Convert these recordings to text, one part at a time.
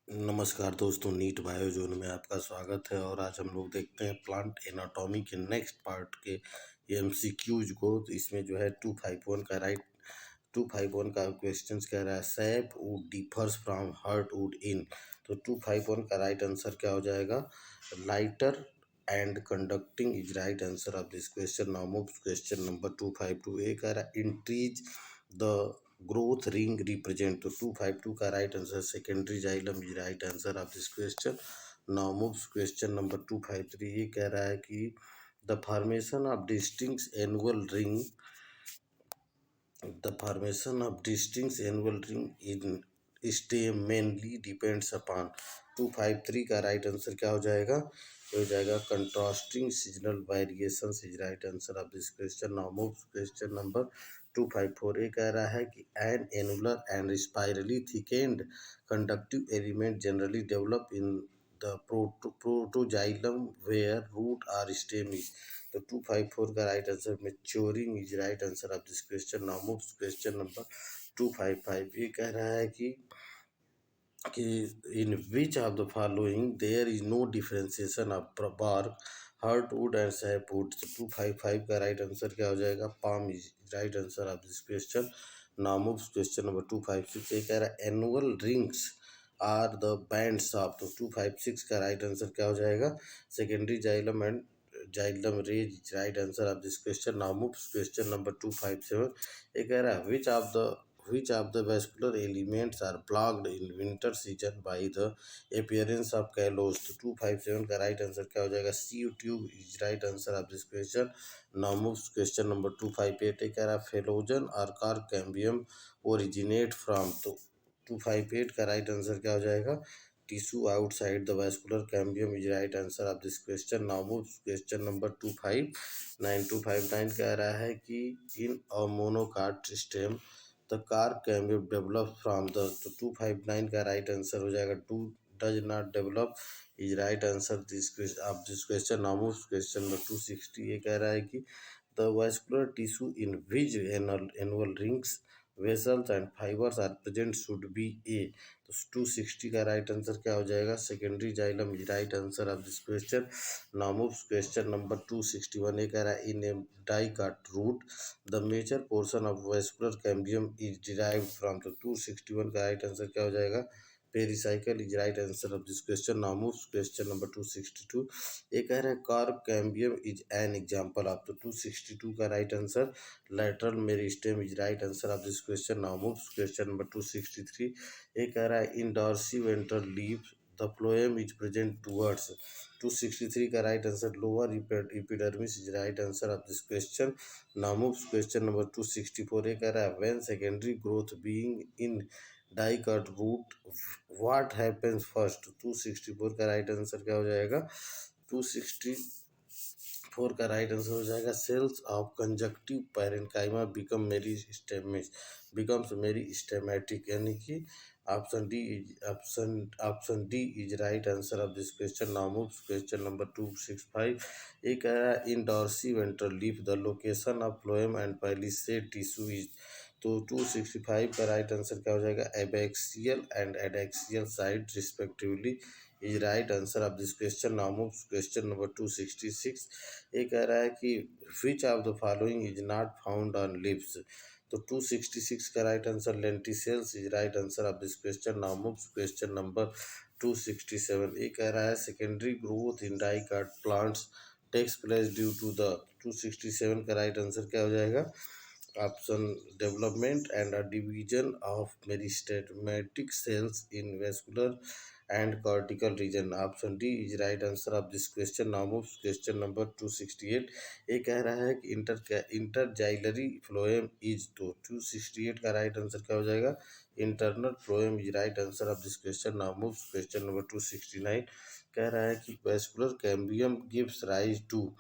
नमस्कार दोस्तों, NEET Biozone में आपका स्वागत है। और आज हम लोग देखते हैं प्लांट एनाटॉमी के नेक्स्ट पार्ट के एमसीक्यूज को। तो इसमें जो है 251 का क्वेश्चन कह रहा है sapwood differs from heartwood in. तो 251 का राइट आंसर क्या हो जाएगा? Lighter and conducting is right answer of this question. Now move question number 252। ए कह रहा है increase the growth ring represent. तो 252 का right answer secondary xylem is right answer of this question. Now moves question number 253। ये कह रहा है कि the formation of distinct annual ring in stem mainly depends upon. 253 का राइट आंसर क्या हो जाएगा? ये हो जाएगा contrasting seasonal variation is right answer of this question. Now move question number 254। ये कह रहा है कि an annular and spirally thickened conductive element generally develop in the protoxylem where root or stem is. तो 254 का right answer maturing is right answer of this question. Now move question number 255। ये कह रहा है कि in which of the following there is no differentiation of bark heartwood and sapwood. 255 का right answer क्या हो जाएगा? Palm is right answer of this question. Now move question number 256। ये कह रहा है annual rings are the bands of. तो 256 का राइट आंसर क्या हो जाएगा? Secondary xylem and xylem rays right answer of this question. Now move question number 257। ये कह रहा है which of the vascular elements are blocked in winter season by the appearance of callus। तो 257 का right answer क्या हो जाएगा? Sieve tube is right answer of this question. Now move question number 258। ये कह रहा है फेलोजन और कार कैम्बियम ओरिजिनेट फ्रॉम। तो 258 का राइट आंसर क्या हो जाएगा? Tissue outside the vascular cambium is right answer of this question. Now move question number 259 कह रहा है कि in a monocot stem the cork can be develop from the. तो 259 का राइट आंसर हो जाएगा to does not develop is right answer this of this question. Now move question number 260। ये कह रहा है कि the vascular tissue in which annual rings vessels and fibers are present should be A। तो 260 का right answer क्या हो जाएगा? Secondary xylem is right answer of this question. Now move question number 261। ये कह रहा है in a dicot root the major portion of vascular cambium is derived from. तो 261 का राइट आंसर क्या हो जाएगा? Pericycle is right answer of this question. Now move question number 262। ये कह रहा है cork cambium is an example of. तो 262 का right answer lateral meristem is right answer of this question. Now move question number 263। ये कह रहा है in dorsiventral leaf the phloem is present towards. 263 का right answer lower epidermis is right answer of this question. Now move question number 264। ये कह रहा है when secondary growth being in dicot root what happens first. 264 का right answer क्या हो जाएगा? 264 का राइट आंसर हो जाएगा cells of conjunctive parenchyma becomes meristematic, यानी कि option D is right answer of this question. Now move question number 265। ये कह रहा है in dorsiventral leaf the location of phloem and palisade tissue is. तो 265 का राइट आंसर क्या हो जाएगा? Abaxial and adaxial side respectively is right answer of this question. Now move question number 266। ये कह रहा है कि विच of the following is not found on lips. तो 266 का right answer lenticels is right answer of this question. Now move question number 267। ये कह रहा है secondary growth in dicot plants takes place due to the. 267 का right answer क्या हो जाएगा? Option development and a division of meristematic cells in vascular and cortical region. Option D is right answer of this question. Now move question number 268। ये कह रहा है कि इंटरजाइलरी phloem is. तो 268 का राइट आंसर क्या हो जाएगा? Internal phloem is right answer of this question. Now move question number 269। कह रहा है कि vascular cambium gives rise to.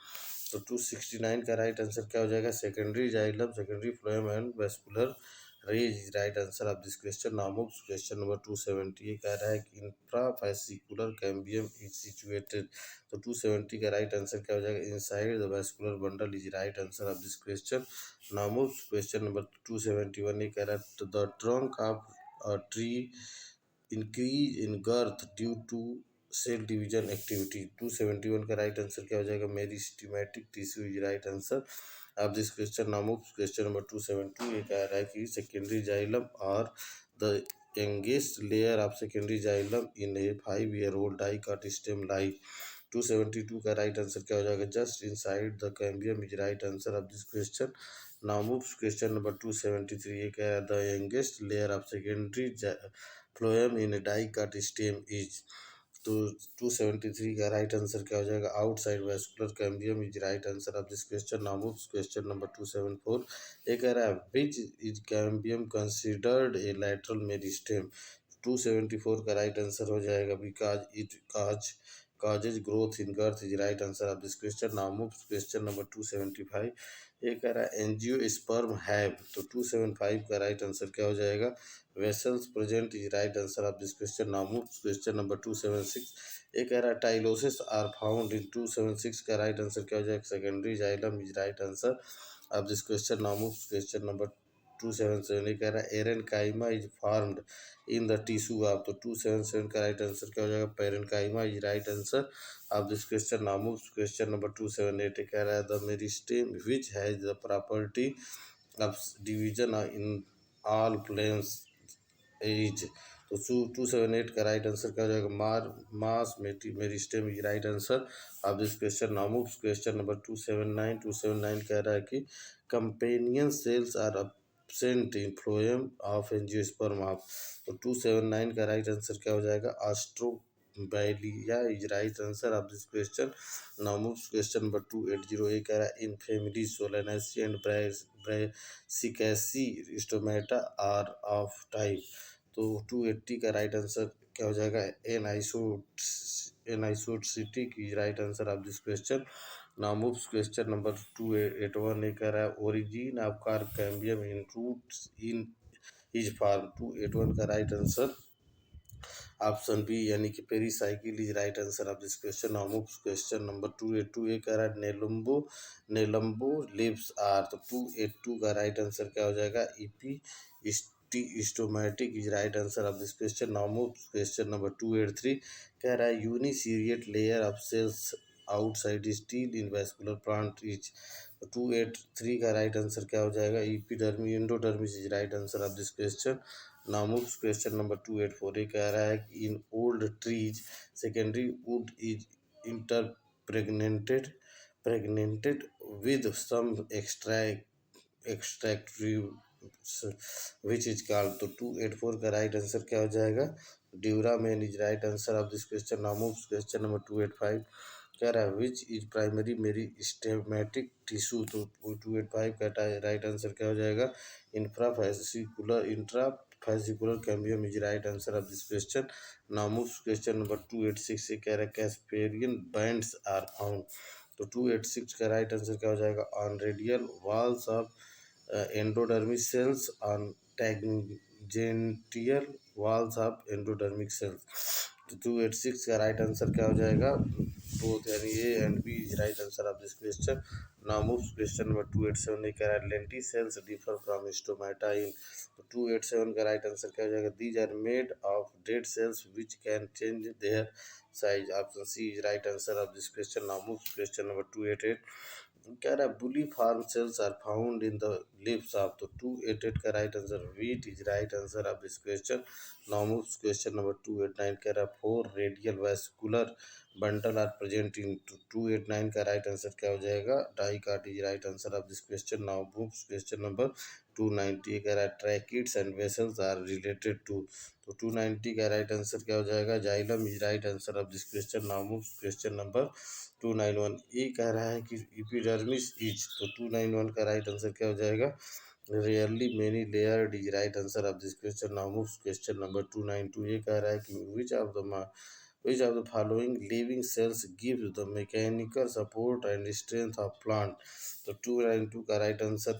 तो 269 का राइट आंसर क्या हो जाएगा? Secondary xylem secondary phloem and vascular rays is right answer of this question. Now move question number 270। ये कह रहा है कि इंफ्राफैसिकुलर कैम्बियम इज सिचुएटेड। तो 270 का राइट आंसर क्या हो जाएगा? Inside the vascular bundle is right answer of this question. Now move question number 271। ये कह रहा है the trunk of a tree increase in girth due to cell division activity. 271 का राइट आंसर क्या हो जाएगा? Meristematic tissue is right answer of this question. Now move question number 272। ये कह रहा है कि सेकेंडरी जाइलम और the youngest layer of secondary xylem in A 5 year old dicot stem life. 272 का राइट आंसर क्या हो जाएगा? Just inside the cambium is right answer of this question. Now move question number 273। ये कह रहा है the youngest layer of secondary phloem in dicot stem is. तो 273 का राइट आंसर क्या हो जाएगा? Outside vascular cambium is right answer of this question. Now move question number 274। ये कह रहा है which is cambium considered a lateral meristem. 274 का राइट आंसर हो जाएगा because it causes growth in girth is right answer of this question. Now move question number 275। ये कह रहा है एंजियोस्पर्म हैव। तो 275 का राइट आंसर क्या हो जाएगा? Vessels present is right answer of this question. Now move question number 276। ये कह रहा है टाइलोसिस आर फाउंड इन। 276 का राइट आंसर क्या हो जाएगा? Secondary xylem is right answer of this question. Now move question number 277। ये कह रहा है aerenchyma is formed in the tissue of. तो 277 का राइट आंसर क्या हो जाएगा? Parenchyma is right answer of this question. Now move question number 278। कह रहा है the meristem which has the property of division in all planes as. तो 278 का राइट आंसर क्या हो जाएगा? Mass meristem is right answer of this question. Now move question number 279। 279 कह रहा है कि companion cells are absent in phloem of angiosperm of. तो 279 का राइट आंसर क्या हो जाएगा? Strobilia is right answer of this question. Now move question number 280। ये कह रहा है in family Solanaceae and Brassicaceae stomata are of type. तो 280 का राइट आंसर क्या हो जाएगा? एनाइसोट्सिटिक is right answer of this question. Now move question number 281। ये कह रहा है origin of carp in roots in is form. 281 का राइट आंसर ऑप्शन बी यानी कि pericycle is right answer of this question. Now move question number 282। ये कह रहा है नेलम्बो लिव्स आर। तो 282 का राइट आंसर क्या हो जाएगा? Epistomatic is right answer of this question. Now move question number 283। कह रहा है uniseriate layer of cells outside stele in vascular plant is. 283 का राइट आंसर क्या हो जाएगा? Epidermis endodermis is right answer of this question. Now move question number 284। ये कह रहा है कि in old trees secondary wood is impregnated impregnated with some extractive which is called. तो 284 का राइट आंसर क्या हो जाएगा? Duramen is right answer of this question. Now move question number 285। कह रहा है which is primary meristematic tissue. तो 285 का राइट आंसर क्या हो जाएगा? Intrafascicular cambium is right answer of this question. Now move question number 286 से कह रहा है कैस्पेरियन बैंड्स आर फाउंड। तो 286 का राइट आंसर क्या हो जाएगा? On radial walls of endodermic cells on tangential walls of endodermic cells। तो 286 का राइट आंसर क्या हो जाएगा? बोथ यानी A and B is right answer of this question. Now move question number 287। कह रहा है lenticels differ from stomata in. तो 287 का राइट आंसर क्या हो जाएगा? These are made of dead cells which can change their size. Option C is right answer of this question. Now move question number 288। कह रहा है bulliform cells are found in the lips of. तो 288 का right answer wheat is right answer of this question. Now move question number 289। कह रहा है 4 radial vascular bundle are present in. 289 का right answer क्या हो जाएगा? Dicot is right answer of this question. Now move question number 290। कह रहा है tracheids and vessels are related to. तो 290 का राइट आंसर क्या हो जाएगा? Xylem is right answer of this question. Now move question number 291। ये कह रहा है कि इपिडर्मिस इज। तो 291 का राइट आंसर क्या हो जाएगा? Rarely many layered is right answer of this question. Now move question number 292। ये कह रहा है कि which of the following living cells gives the mechanical support and strength of plant। तो 292 का right answer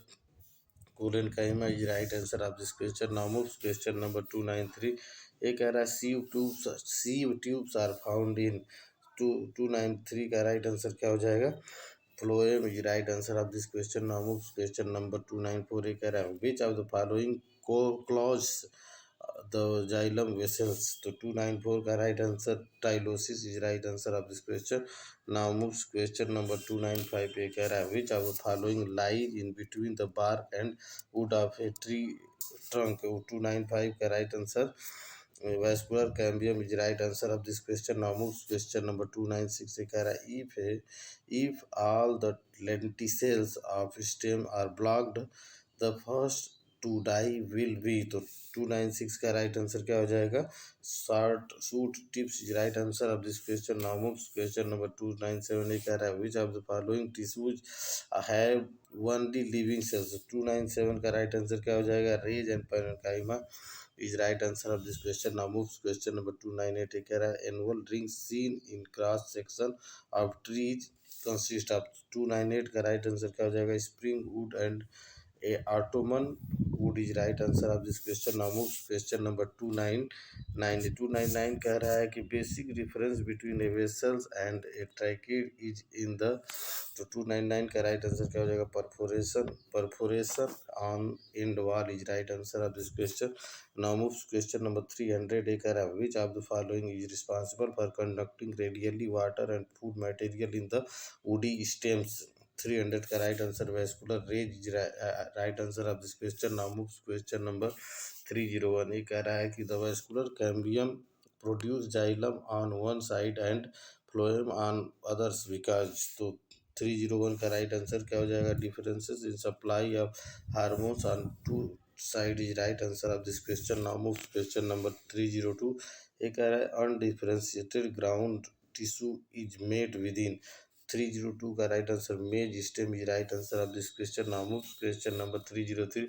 collenchyma is right answer of this question. Now move question number 293। ये कह रहा है sieve tubes are found in. 293 का right answer क्या हो जाएगा? Phloem is right answer of this question. Now move question number 294। ये कह रहा है which of the following clogs the xylem vessels. तो 294 का right answer tylosis is right answer of this question. Now moves question number 295 पे कह रहा है which of the following lies in between the bark and wood of a tree trunk. 295 का right answer vascular cambium is right answer of this question. Now moves question number 296 से कह रहा है if all the lenticels of stem are blocked the first to die will be. तो 296 का right answer क्या हो जाएगा? Short shoot tips is right answer of this question. Now moves question number 297 ये कह रहा है which of the following tissues have only living cells. 297 का राइट आंसर क्या हो जाएगा? Rays and parenchyma is right answer of this question. Now moves question number 298 कह रहा है annual rings seen in cross section of trees consist of. 298 का right answer क्या हो जाएगा? spring wood and a ottoman wood is right answer of this question. Now moves question number 299 कह रहा है कि basic difference between a vessels and a trachea is in the. तो 299 का राइट आंसर क्या हो जाएगा? Perforation on end wall is right answer of this question. Now moves question number 300 ए कह रहा है which of the following is responsible for conducting radially water and food material in the woody stems. 300 का right answer vascular rays is right answer of this question. Now moves question number 301 ये कह रहा है कि the vascular cambium produce xylem on one side and phloem on others because. तो 301 का right answer क्या हो जाएगा? Differences in supply of hormones on two side is right answer of this question. Now move question number 302 ये कह रहा है undifferentiated ground tissue is made within. 302 का right answer maize stem is right answer of this question. Now move question number 303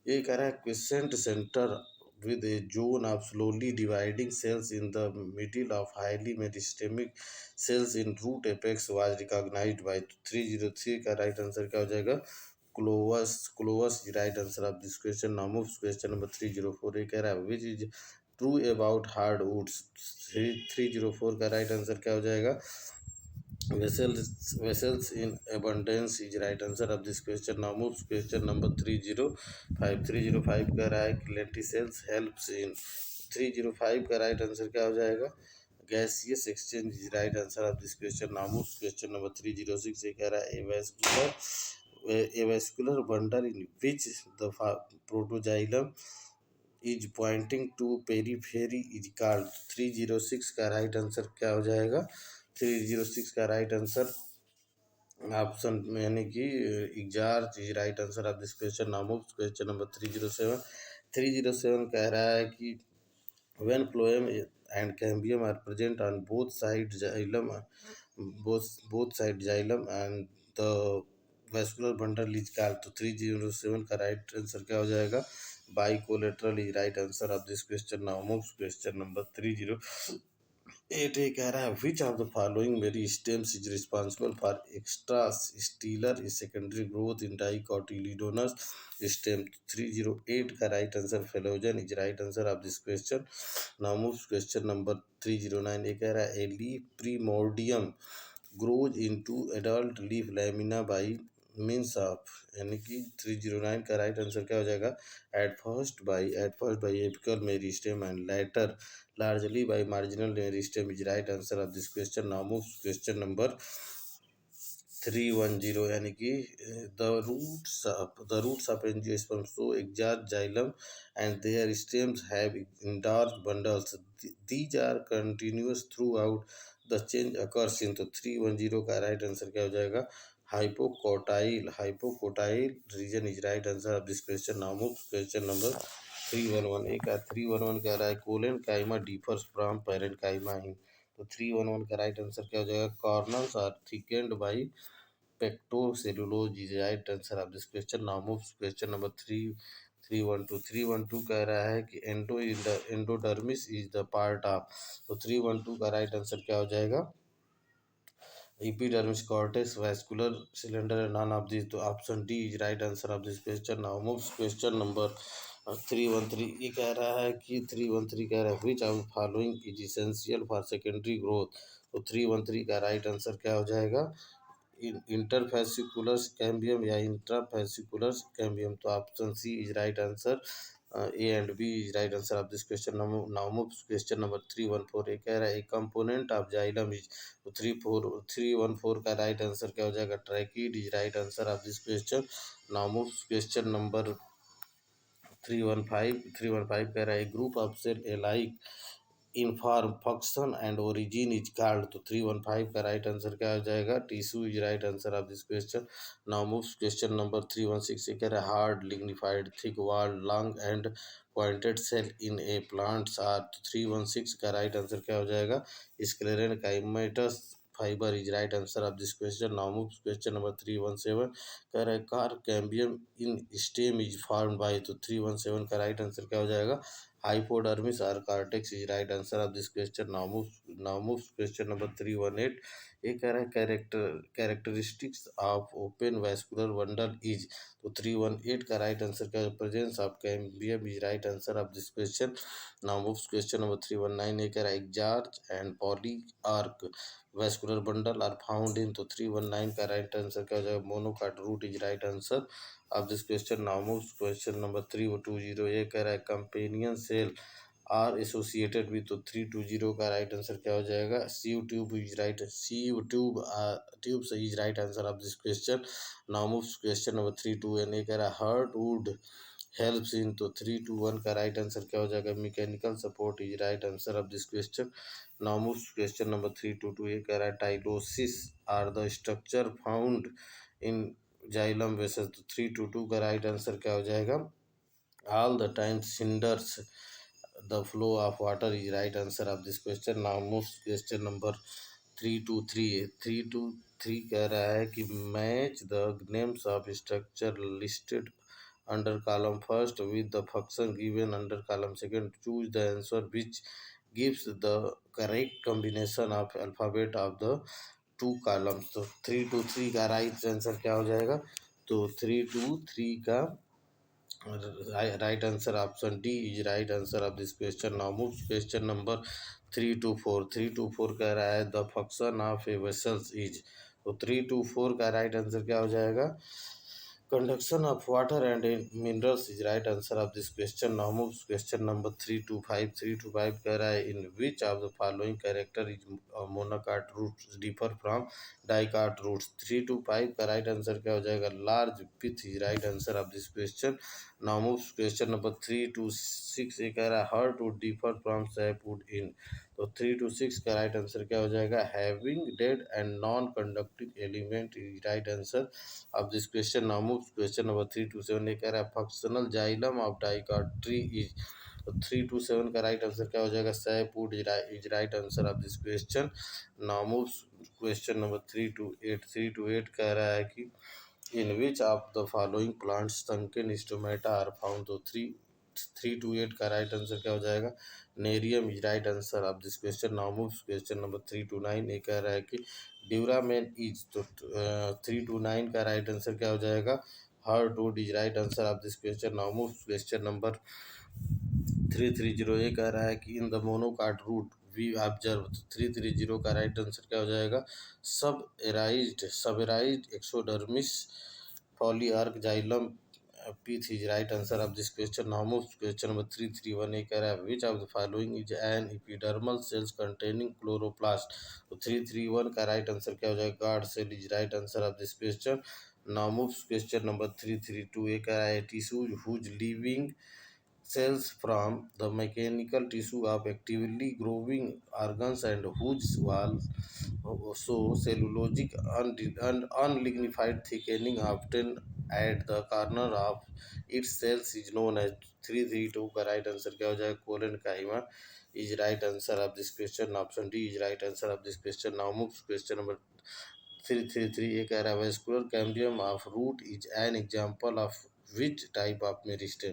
ये कह रहा है question center with a zone of slowly dividing cells in the middle of highly meristemic cells in root apex was recognized by. 303 का right answer क्या हो जाएगा? क्लोवस right answer of this question. Now moves question number 304 ये कह रहा है which is true about hard woods. 304 का राइट आंसर क्या हो जाएगा? vessels in abundance is right answer of this question. Now moves question number 305 कह रहा है कि lenticels helps in. 305 का राइट आंसर क्या हो जाएगा? gaseous exchange is right answer of this question. Now moves question number 306 ये कह रहा है a vascular bundle in which the protoxylem is pointing to periphery is called. 306 का राइट आंसर क्या हो जाएगा? 306 का राइट आंसर ऑप्शन में यानी कि exarch is right answer of this question. Now moves question number 307 कह रहा है कि when phloem and cambium are present on both side xylem and the vascular bundle is called. तो 307 का राइट आंसर क्या हो जाएगा? Bicollateral is right answer of this question. Now moves question number 308 ये कह रहा है which of the following meristems is responsible for extra stelar secondary growth in dicotyledonous stem. 308 का right answer phellogen is right answer of this question. Now moves question number 309 ये कह रहा है a leaf primordium grows into adult leaf lamina by means of. यानी कि 309 का right answer क्या हो जाएगा? At first by apical meristem and later largely by marginal meristem is right answer of this question. Now moves question number 310 यानी कि the roots of angiosperm so exarch xylem and their stems have enlarged bundles. These are continuous throughout the change occurs in. तो 310 का right answer क्या हो जाएगा? Hypocotyl region is right answer of this question. Now moves question number 311 एक 311 कह रहा है collenchyma differs from parenchyma in. तो 311 का राइट आंसर क्या हो जाएगा? Corners are thickened by pectocellulose is right answer of this question. Now moves question number 312 कह रहा है कि endodermis is the part of. तो 312 का राइट आंसर क्या हो जाएगा? epidermis cortex vascular cylinder and none of these. तो option D is right answer of this question. Now moves question number 313 ये कह रहा है कि 313 कह रहा है which of following is essential for secondary growth. तो 313 का राइट आंसर क्या हो जाएगा? इंटरफेसिकुलर कैम्बियम या इंट्राफेसिकुलर कैम्बियम. तो option C is right answer. A and B is right answer of this question. Now move question number 314. ये कह रहा है एक कंपोनेंट ऑफ जाइलम इज, तो 314 का राइट आंसर क्या हो जाएगा? Tracheid is right answer of this question. Now move question number 315 कह रहा है group of cell alike in form function and origin is called. तो 315 का राइट आंसर क्या हो जाएगा? Tissue is right answer of this question. Now moves question number 316. ये कह रहा है hard lignified thick walled long and pointed cell in a plants are. तो 316 का राइट आंसर क्या हो जाएगा? Sclerenchymatous fibre is right answer of this question. Now moves question number 317. कह रहा है cork cambium in stem is form by. तो 317 का राइट आंसर क्या हो जाएगा? Hypodermis or cortex is right answer of this question. Now moves question number 318. ये कह रहा है characteristics of open vascular bundle is. तो 318 का राइट आंसर क्या है? Presence of cambium is right answer of this question. Now moves question number 319. ये कह रहा है exarch and polyarch vascular bundle are found in. तो 319 का राइट आंसर क्या हो जाएगा? Monocot root is right answer of this question. Now moves question number 320. ये कह रहा है companion cell are associated with. तो 320 का राइट आंसर क्या हो जाएगा? Sieve tube is right. Sieve tube से is right answer of this question. Now moves question number 321. ये कह रहा है हर्ट वुड हेल्प्स इन. तो 321 का राइट आंसर क्या हो जाएगा? Mechanical support is right answer of this question. Now moves question number 322. ये कह रहा है tylosis are the structure found in xylem vessel. तो 322 का राइट आंसर क्या हो जाएगा? All the time hinders the flow of water is right answer of this question. Now moves question number 323 कह रहा है कि match the names of structure listed under column first with the function given under column second. Choose the answer which gives the correct combination of alphabet of the two columns. तो 323 का right answer क्या हो जाएगा? तो 323 का right answer option D is right answer of this question. Now move question number 324 कह रहा है the function of a vessels is. तो 324 का राइट आंसर क्या हो जाएगा? Conduction of water and minerals is right answer of this question. Now moves question number 325 कह रहा है in which of the following character is monocot roots differ from dicot roots. 325 का right answer क्या हो जाएगा? Large pith is right answer of this question. Now moves question number 326. ये कह रहा है heartwood differ from sapwood in. तो 326 का राइट आंसर क्या हो जाएगा? Having dead and non conducting element is right answer of this question. Now move question number 327. ये कह रहा है functional xylem of dicot tree is. तो 327 का राइट आंसर क्या हो जाएगा? Sapwood is right answer of this question. Now move question number 328 कह रहा है कि in which of the following plants sunken stomata are found. तो 328 का राइट आंसर क्या हो जाएगा? Nerium is right answer of this question. Now move question number 329. ये कह रहा है कि ड्यूरामेन इज. तो 329 का राइट आंसर क्या हो जाएगा? Hardwood is right answer of this question. Now move question number 330. ये कह रहा है कि in the monocot root we observe. 330 का राइट आंसर क्या हो जाएगा? Suberized exodermis polyarch xylem pith is right answer of this question. Now move question number 331. ये कह रहा है which of the following is an epidermal cells containing chloroplast. तो 331 का राइट आंसर क्या हो जाएगा? Guard cell is right answer of this question. Now move question number 332. ये कह रहा है tissues whose living cells from the mechanical tissue of actively growing organs and whose walls show cellulosic unlignified thickening often at the corner of its cells is known as. 332 का right answer क्या हो जाएगा? Collenchyma is right answer of this question. Option D is right answer of this question. Now move question number 333. ये कह रहा है vascular cambium of root is an example of which type of meristem.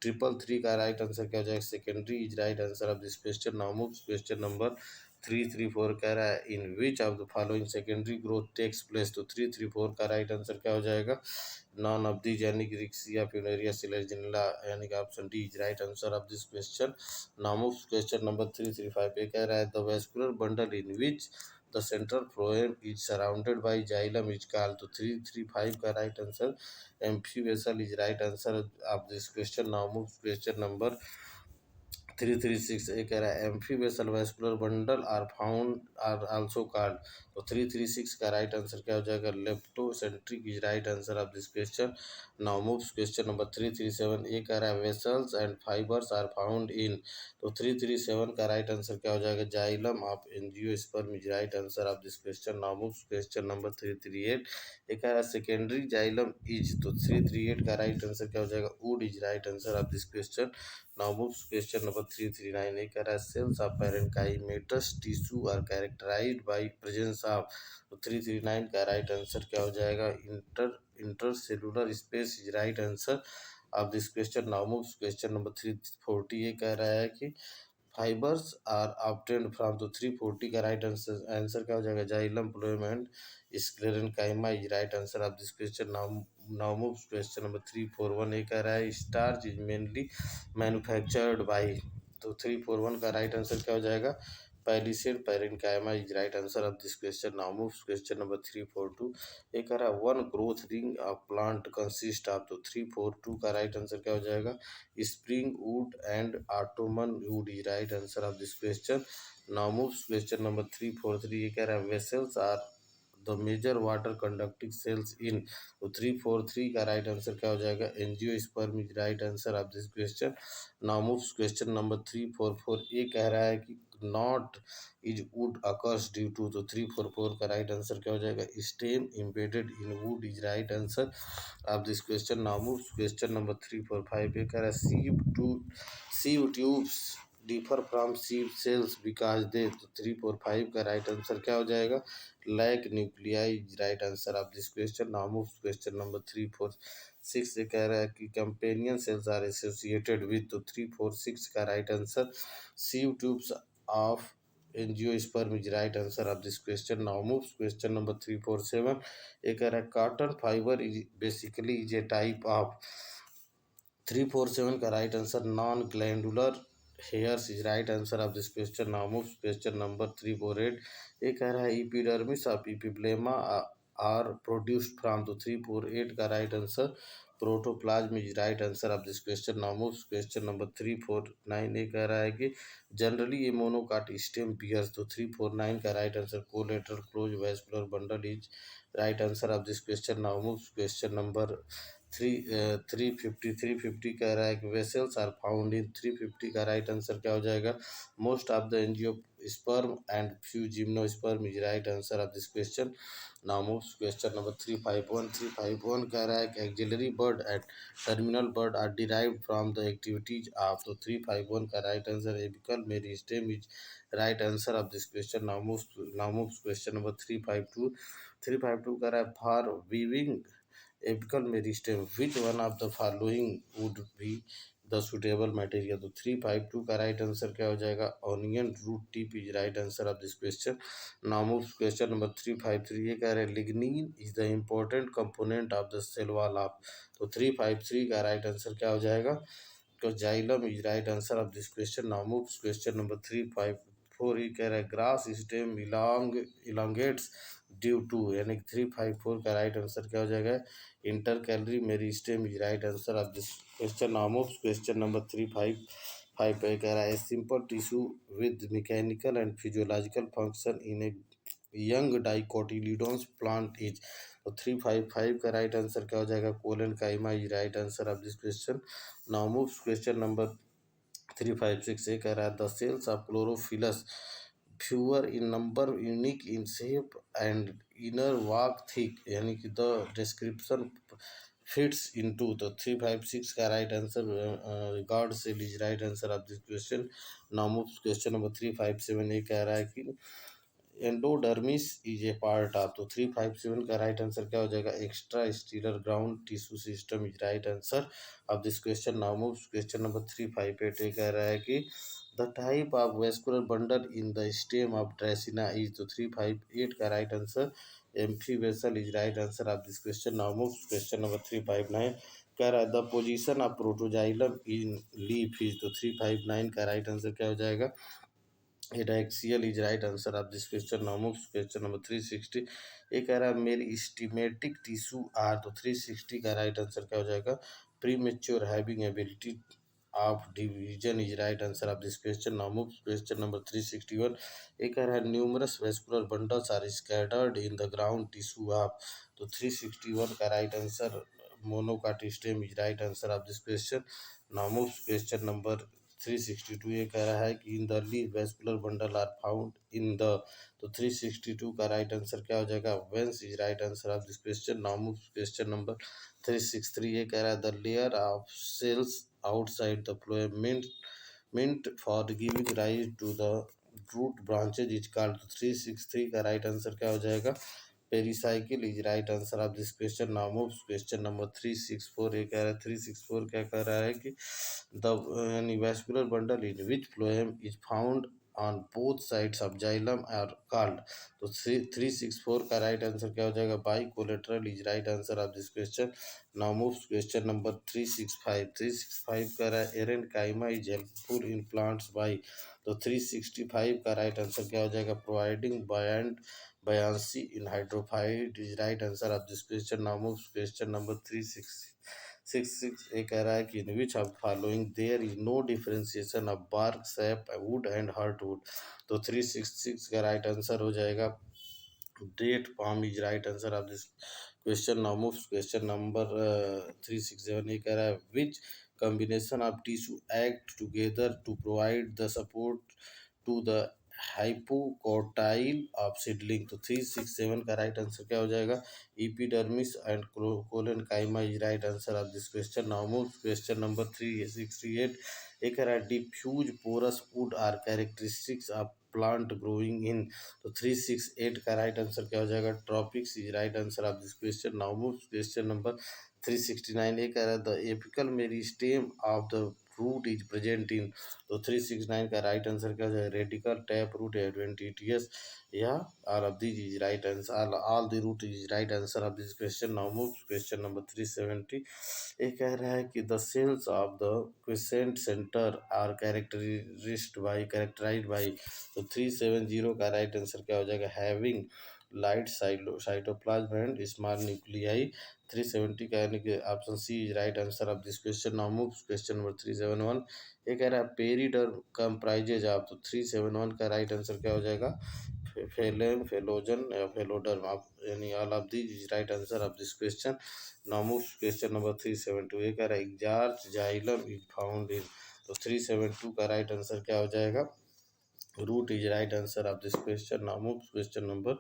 333 का right answer क्या हो जाएगा? Secondary is right answer of this question. Now move question number 334 कह रहा है in which of the following secondary growth takes place. तो 334 का right answer क्या हो जाएगा? नॉन ऑफ दीज यानी कि रिक्सिया फ्यूनेरिया सिलेजिनला यानी कि option D is right answer of this question. Now move question number 335 पे कह रहा है the vascular bundle in which the central phloem is surrounded by xylem is called. तो 335 का right answer amphivasal is right answer of this question. Now move question number 336 ए कह रहा है amphivasal vascular bundle are found are also called. तो 336 का right answer क्या हो जाएगा leptocentric is right answer of this question. Now moves question number 337 ए कह रहा है vessels and fibres are found in. तो 337 का राइट आंसर क्या हो जाएगा xylem of angiosperm is right answer of this question. Now moves question number 338 ए कह रहा है सेकेंडरी जाइलम इज। तो 338 का राइट आंसर क्या हो जाएगा would is right answer of this question. Now moves question number 339 एक कह रहा है cells of parenchymatous tissue are characterized by presence of। तो 339 का राइट आंसर क्या हो जाएगा intercellular space is right answer of this question. Now moves question number 340 ये कह रहा है कि फाइबर्स आर ऑब्टेन्ड फ्रॉम। तो 340 का राइट आंसर क्या हो जाएगा xylem phloem and sclerenchyma is right answer of this question. Now moves question number 341 ये कह रहा है starch is mainly manufactured by. तो 341 का राइट आंसर क्या हो जाएगा palisade parenchyma is right answer of this question. Now moves question number 342 ये कह रहा है one growth ring of plant consist of. तो 342 का राइट आंसर क्या हो जाएगा spring would and autumn wood is right answer of this question. Now moves question number 343 ये कह रहा है vessels are the major water conducting cells in. तो 343 का राइट आंसर क्या हो जाएगा angiosperm is right answer of this question. Now moves question number 344 ये कह रहा है कि knot is wood occurs due to. तो 344 का राइट आंसर क्या हो जाएगा stem embedded in wood is right answer of this question. Now moves question number 345 ये कह रहा है sieve tubes differ from sieve cells because they। तो 345 का राइट आंसर क्या हो जाएगा lack nuclei is right answer of this question। Now move question number 346 ये कह रहा है कि companion cells are associated with। तो 346 का right answer sieve tubes of angiosperm is right answer of this question। Now moves question number 347 ये कह रहा है cotton fiber is basically is a type of। 347 का right answer non glandular hairs is right answer of this question. Now move question number 348 ये कह रहा है epidermis of epiblema are produced from. तो 348 का right answer protoplasm is right answer of this question. Now move question number 349 ये कह रहा है कि जनरली ये मोनोकाट स्टेम बियर्स। तो 349 का right answer collateral close vascular bundle is right answer of this question. Now move question number 350 कह रहा है कि वेसल्स आर फाउंड इन। 350 का राइट आंसर क्या हो जाएगा most of the angiosperm and few gymnosperm is right answer of this question. Now moves question number 351 कह रहा है कि axillary bud and terminal bud are derived from the activities of. तो 351 का right answer apical meristem is right answer of this question. Now moves question number 352 कह रहा है for viewing apical meristem which one of the following would be the suitable material। तो 352 का right answer क्या हो जाएगा onion root tip is right answer of this question. Now move question number 353 ये कह रहे हैं lignin is the important component of the cell wall of. तो 353 का राइट आंसर क्या हो जाएगा तो xylem is right answer of this question. Now move question number 354 ये कह रहा है grass stem elongates due to यानी 354 का राइट आंसर क्या हो जाएगा inter calorie meristem is right answer of this question. Now move question number 355 पे कह रहा है simple tissue with mechanical and physiological function in a young dicotyledons plant is. तो 355 का राइट आंसर क्या हो जाएगा collenchyma is right answer of this question. Now move question number 356 ये कह रहा है the cells of chlorophyllous fewer in number unique in shape and inner wall thick यानी कि द डिस्क्रिप्शन फिट्स इनटू। तो 356 का right answer regard cell is right answer of this question. Now move question number 357 ये कह रहा है कि endodermis is a part of. तो 357 का राइट आंसर क्या हो जाएगा extrastelar ground tissue system is right answer of this question. Now move question number 358 ये कह रहा है कि the type of vascular bundle in the stem of ड्रेसिना is. तो 358 का right answer amphivasal is right answer of this question. Now move question number 359 कह रहा है the position of protoxylem in leaf is. तो 359 का right answer क्या हो जाएगा एडाक्सियल is right answer of this question. Now move question number 360। ये कह रहा है मेरी स्टीमेटिक टिश्यू आर, तो 360 का राइट आंसर क्या हो जाएगा? Pre mature having ability of division is right answer of this question. Now move question number 361। ये कह रहा है numerous vascular bundles are scattered in the ground tissue of, तो 361 का right answer monocot stem is right answer of this question. Now move question number 362। ये कह रहा है कि in the leaf vascular bundle are found in the, तो 362 का right answer क्या हो जाएगा? Veins is right answer of this question. Now move question number 363। ये कह रहा है the layer of cells outside the phloem mint for giving rise to the root branches is called, तो 363 का राइट आंसर क्या हो जाएगा? Pericycle is right answer of this question. Now move question number 364। ये कह रहा है 364 क्या कह रहा है कि द यानी vascular bundle in which phloem is found on both sides of xylem are called, तो 364 का राइट आंसर क्या हो जाएगा? Bicollateral is right answer of this question. Now move question number 365। 365 कह रहा है aerenchyma is helpful in plants by, तो 365 का राइट आंसर क्या हो जाएगा? प्रोवाइडिंग बयान buoyancy in hydrophyte is right answer of this question. Now move question number 366। ये कह रहा है कि in which of following there is no differentiation of bark, sap, wood and heartwood, तो 366 का राइट आंसर हो जाएगा date palm is right answer of this question. Now move question number 367। ये कह रहा है which combination of tissue act together to provide the support to the hypocotyl of seedling, तो 367 का राइट आंसर क्या हो जाएगा? Epidermis and collenchyma is right answer of this question. Now move question number 368। एक है diffuse porous wood are characteristics of plant growing in, तो 368 का right answer क्या हो जाएगा? Tropics is right answer of this question. Now move question number 369। ये कह रहा है the apical meristem of the root is present in, तो 369 का राइट आंसर क्या हो जाएगा? रेडिकल टैप रूट एडवेंटिटियस या all of this is right answer, all the root is right answer of this question. Now move question number 370। ये कह रहा है कि the cells of the quiescent centre are characterised by, तो 370 का right answer क्या हो जाएगा? Having light cytoplasm and small nuclei, 370 का यानी कि option C is right answer of this question. Now move question number 371। ये कह रहा है पेरीडर्म कंप्राइजेज ऑफ, तो 371 का राइट आंसर क्या हो जाएगा? फेलेम, फेलोजन या फेलोडर्म आप, यानी all of this is right answer of this question. Now move question number 372। ये कह रहा है exarch xylem is found in, तो 372 का राइट आंसर क्या हो जाएगा? Root is right answer of this question. Now move question number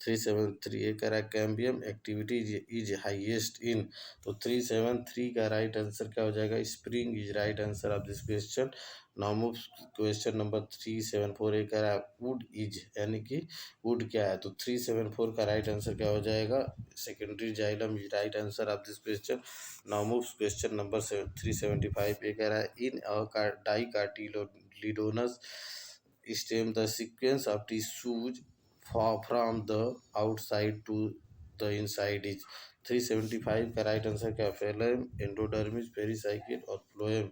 373। ये कह रहा है cambium activity is highest in, तो 373 का राइट आंसर क्या हो जाएगा? Spring is right answer of this question. Now move question number 374। ये कह रहा है वुड इज, यानी कि वुड क्या है? तो 374 का राइट आंसर क्या हो जाएगा? Secondary xylem is right answer of this question. Now move question number 375। ये कह रहा है इन डाइकाटिलोडोनस stem the sequence of tissues from the outside to the inside is, 375 का राइट आंसर क्या? फेलम, एंडोडर्मिस, पेरिसाइकिल और phloem,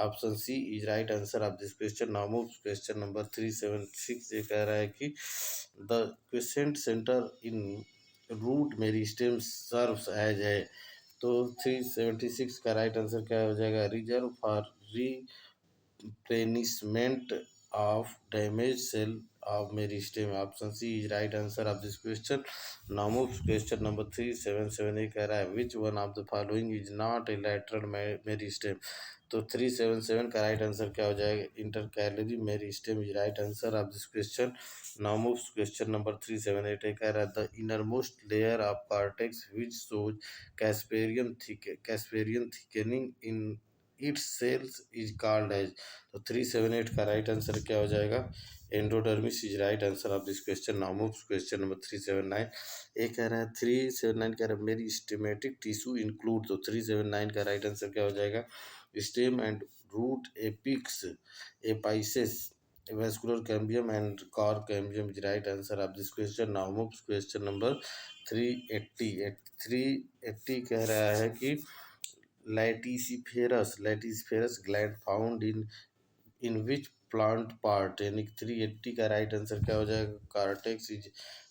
option C is right answer of this question. Now move question number 376। ये कह रहा है कि the quiescent centre in root meristem serves as है, तो 376 का राइट आंसर क्या हो जाएगा? Reserve for replenishment of damaged cell of meristem, option C is right answer of this question. Now move question number 377। ये कह रहा है which one of the following is not a lateral meristem, तो 377 का right answer क्या हो जाएगा? Intercalary meristem is right answer of this question. Now move question number 378। कह रहा है the innermost layer of cortex which shows Casparian thickening in its cells is called as, तो 378 का राइट आंसर क्या हो जाएगा? Endodermis is right answer of this question. Now move question number 379। ये कह रहा है 379 कह रहा है मेरी स्टेमेटिक टिश्यू इंक्लूड, तो 379 का राइट आंसर क्या हो जाएगा? Stem and root apex apices vascular cambium and core cambium is right answer of this question. Now move question number 380। 380 कह रहा है कि latissiferous gland found in which plant part, यानी 380 का राइट आंसर क्या हो जाएगा, cortex is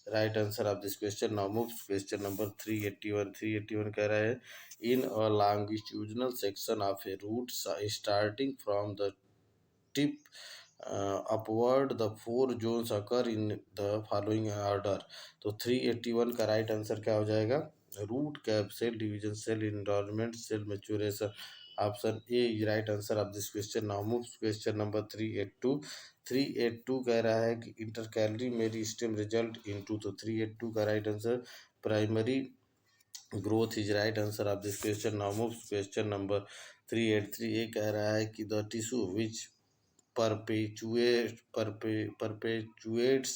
right answer of this question. Now move question number 381। 381 कह रहा है in a longitudinal section of a root starting from the tip upward the four zones occur in the following order. तो 381 का right answer क्या हो जाएगा, root cap cell division cell enrolment cell maturation. Option A is right answer of this question. Now move question number 382। 382 कह रहा है कि intercalary मेरी स्टेम रिजल्ट इनटू, तो 382 का right answer primary growth is right answer of this question. Now move question number 383। ये कह रहा है कि the tissue which perpetuates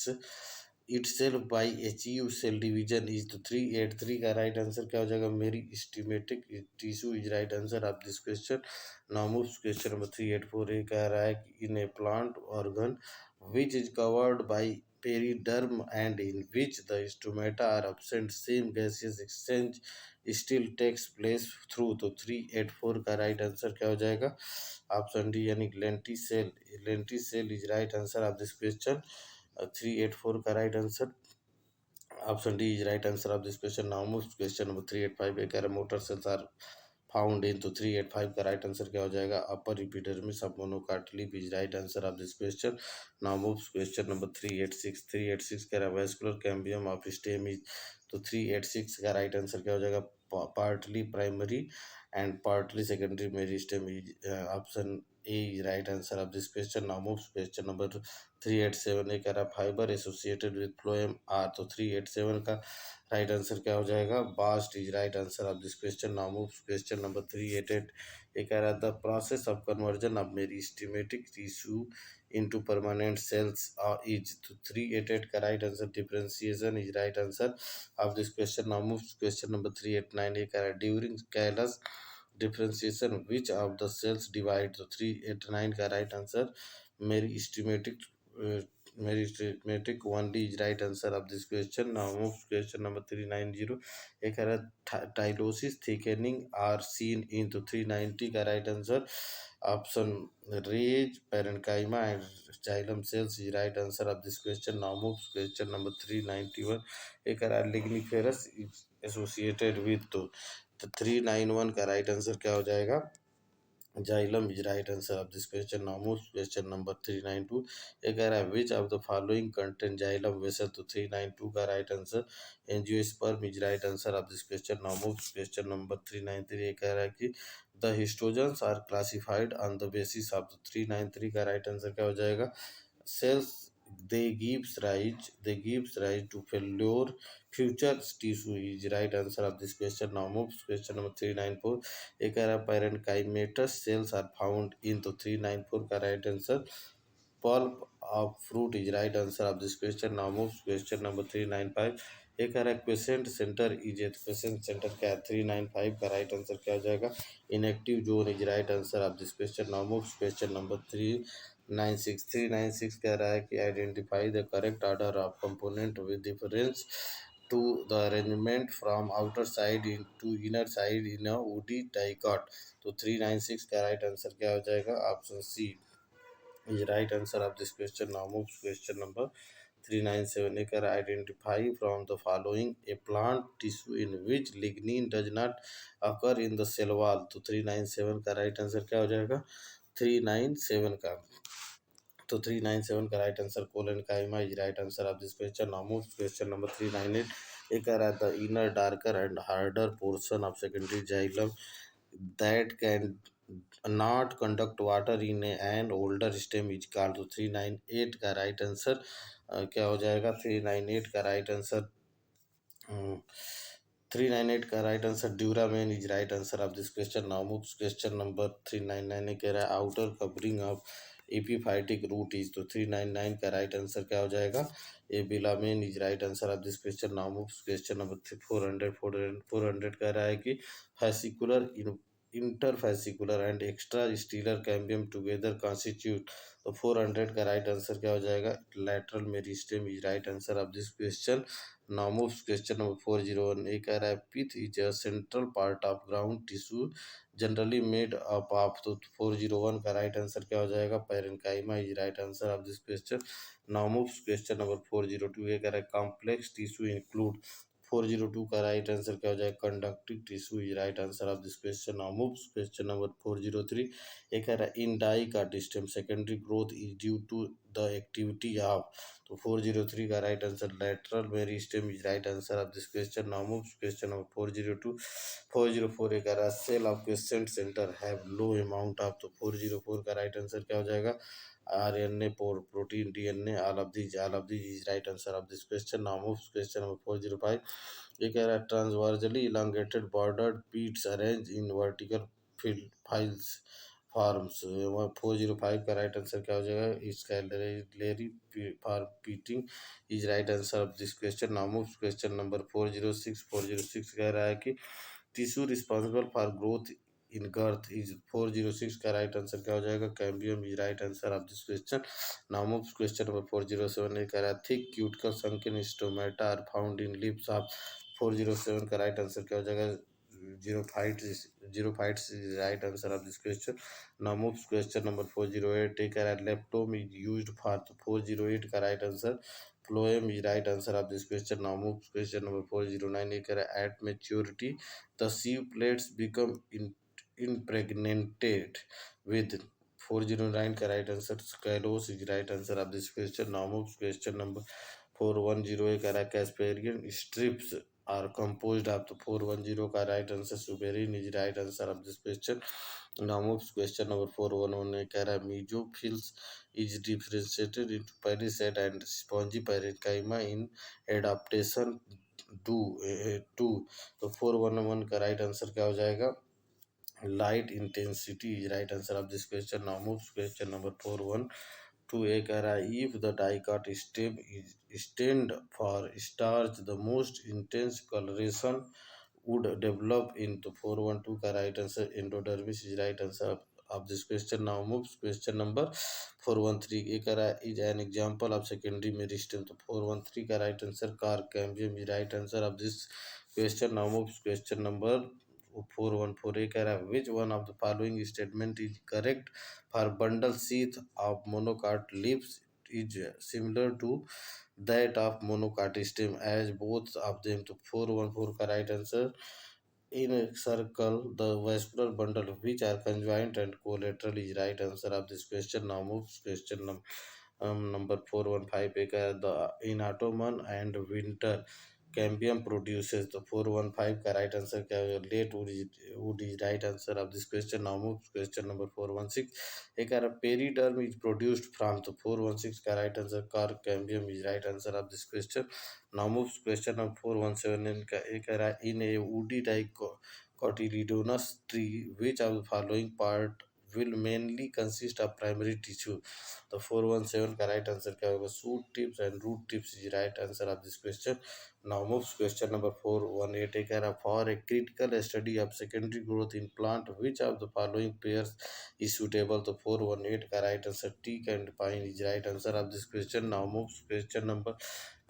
itself by achieve cell division is। तो 383 का राइट आंसर क्या हो जाएगा, meristematic tissue is right answer of this question. Now move question number 384। ये कह रहा है कि in a plant organ which is covered by periderm and in which the stomata are absent, same gaseous exchange still takes place through। तो 384 का right answer क्या हो जाएगा, ऑप्शन डी यानी lenticel. Lenticel is right answer of this question. 384 का right answer option D is right answer of this question. Now move question number 385। एक motor cells are found in, तो 385 का right answer क्या हो जाएगा, upper epidermis of monocotyledon is right answer of this question. Now move question number 386। 386 कह रहा है vascular cambium of stem is, तो 386 का राइट आंसर क्या हो जाएगा, partly primary and partly secondary meristem is option A is right answer of this question. Now move question number 387। ये कह रहा है fibre associated with phloem are, तो 387 का राइट आंसर क्या हो जाएगा, bast is right answer of this question. Now move question number 388। ये कह रहा है the process of conversion of meristematic tissue into permanent cells is, तो 388 का right answer differentiation is right answer of this question. Now move question number 389। ये कह रहा है during callus differentiation which of the cells divide, तो 389 का right answer meristematic meristematic only is right answer of this question. Now move question number 390। एक कह रहा है tylosis thickening are seen in, तो 390 का right answer option rays parenchyma and xylem sales is right answer of this question. Now move question number 391। एक कह रहा है लिग्निफेरस एसोसिएटेड विद, तो 391 का राइट आंसर क्या हो जाएगा, xylem is right answer of this question. Now move question number 392। ये कह रहा है which of the following contain xylem vessel, तो 392 का right answer angiosperm is right answer of this question. Now move question number 393। ये कह रहा है कि the histogens are classified on the basis of, तो 393 का राइट आंसर क्या हो जाएगा, cells they gives rise to failure future tissue is right answer of this question। Now move question number 394। एक कह रहा है parenchymatous cells are found in, तो 394 का right answer pulp of fruit is right answer of this question। Now move question number 395। एक कह रहा है quiescent centre is a, quiescent centre क्या है, 395 का राइट आंसर क्या हो जाएगा, inactive zone is right answer of this question. Now move question number 396। 396 कह रहा है कि identify the correct order of component with difference to the arrangement from outer side into inner side in a woody dicot। तो 396 का right answer क्या हो जाएगा, option C is right answer of this question। Now move question number 397। एक identify from the following a plant tissue in which lignin does not occur in the cell wall। तो 397 का right answer क्या हो जाएगा, 397 का, तो 397 का right answer collenchyma is right answer of this question. Now move question number 398। एक कह रहा था inner darker and harder portion of secondary xylem that can not conduct water in an older stem is called. तो 398 का right answer क्या हो जाएगा, 398 का राइट आंसर 398 का right answer duramen is right answer of this question. Now move question number 399। कह रहा है outer covering of epiphytic root is, तो 399 का राइट आंसर क्या हो जाएगा, A velamen is right answer of this question. Now move question number 400 कह रहा है कि fascicular interfascicular and extrastellar cambium together constitute, तो 400 का राइट आंसर क्या हो जाएगा, lateral meristem is right answer of this question. Now moves question number 401। ए कह रहा है pith is a central part of ground tissue generally made up of. तो 401 का राइट आंसर क्या हो जाएगा, parenchyma is right answer of this question. Now moves question number 402। ये कह रहा है कॉम्प्लेक्स टिश्यू इंक्लूड। 402 का राइट आंसर क्या हो जाएगा, conductive tissue is right answer of this question. Now moves question number 403। ये कह रहा है in dicot stem secondary growth is due to the activity of. तो 403 का right answer lateral meristem is right answer of this question. Now moves question number 402। 404 एक cell of quiescent centre have low amount of. तो 404 का right answer क्या हो जाएगा, RNA protein DNA all of these is right answer of this question. Now moves question number 405। ये कह रहा है transversely elongated bordered pits arrange in vertical files forms. 405 का राइट आंसर क्या हो जाएगा, scalariform pitting is right answer of this question. Now moves question number 406। 406 कह रहा है कि tissue responsible for growth in girth is. 406 का right answer क्या हो जाएगा, cambium is right answer of this question. Now moves question number 407। ये कह रहा है thick cuticle sunken stomata are found in lips of. 407 का राइट आंसर क्या हो जाएगा, xerophytes is right answer of this question. Now moves question number 408। टेक कह रहा है लेप्टोम इज यूज्ड फॉर। तो 408 का right answer phloem is right answer of this question. Now moves question number 409। ये कह रहा है at maturity the sieve plates become impregnated with। 409 का right answer callose is right answer of this question. Now moves question number 410। कह रहा है casparian strips are composed of. तो 410 का right answer suberin is right answer of this question. Now moves question number 411। कह रहा है mesophylls is differentiated into palisade and spongy parenchyma in adaptation to. तो 411 का राइट आंसर क्या हो जाएगा, light intensity is right answer of this question. Now moves question number 412। ए कह रहा है if the dicot stem is stained for starch the most intense coloration would develop into। 412 का right answer endodermis is right answer of this question. Now moves question number 413। ये कह रहा है is an example of secondary meristem. तो 413 का right answer cork cambium is right answer of this question. Now moves question number 414। ये कह रहा है which one of the following statement is correct for bundle sheath of monocot lips is similar to that of monocotyl stem as both of them। तो 414 का right answer in a circle the vascular bundle which are conjoint and collateral is right answer of this question। Now moves question number 415 पे का the in autumn and winter cambium produces. तो 415 का right answer क्या है, late wood is right answer of this question. Now move question number 416। एक periderm is produced from. तो 416 का right answer cork cambium is right answer of this question. Now move question number 417 का एक in a woody dicotyledonous tree which of the following part will mainly consist of primary tissue। तो 417 का right answer क्या होगा, shoot tips and root tips is right answer of this question. Now moves question number 418। कह रहा for a critical study of secondary growth in plant which of the following pairs is suitable. तो 418 का right answer teak and pine is right answer of this question. Now moves question number